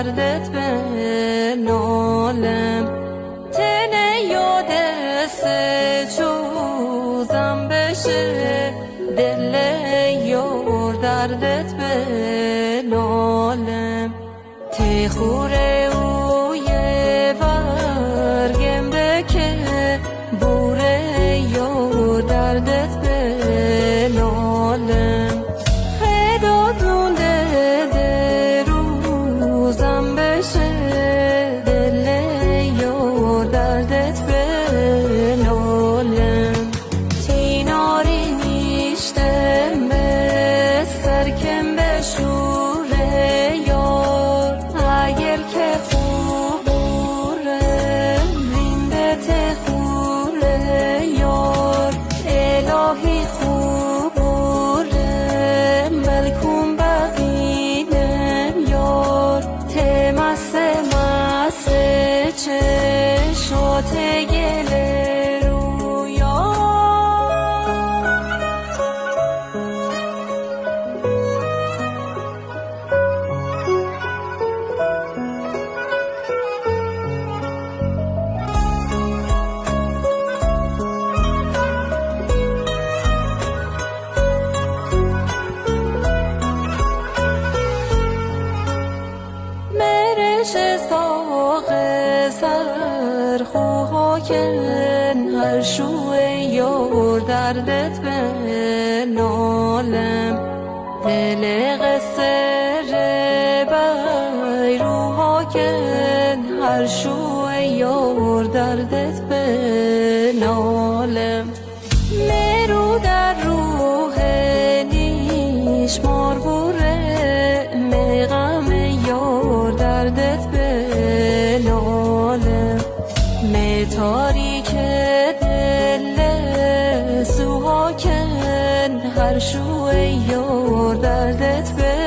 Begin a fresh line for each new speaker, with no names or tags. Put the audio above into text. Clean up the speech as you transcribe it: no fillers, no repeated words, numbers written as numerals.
دردت به نالم تنه یاد سجوزم بشه دل یار دردت به نالم تخوره اوی ورگم بکه بوره یار دردت به نالم خدا دونده روزم بشه دل یار دردت به نالم تیناری نیشتم به سرکم بشوره یار اگر که خوب بورم رینده تخوره یار الهی خوب بورم بلکن بقیدم یار تمسه مسه چشات گله رو یار مرش ساق سرخوها کن هر شوه یار دردت به نالم دل قصر بیروها کن هر شوه یار دردت به نالم مرو در روح نیش مار بوره مغم یار دردت به نالم می تاریک دل سوها کن هر شوه یار دردت به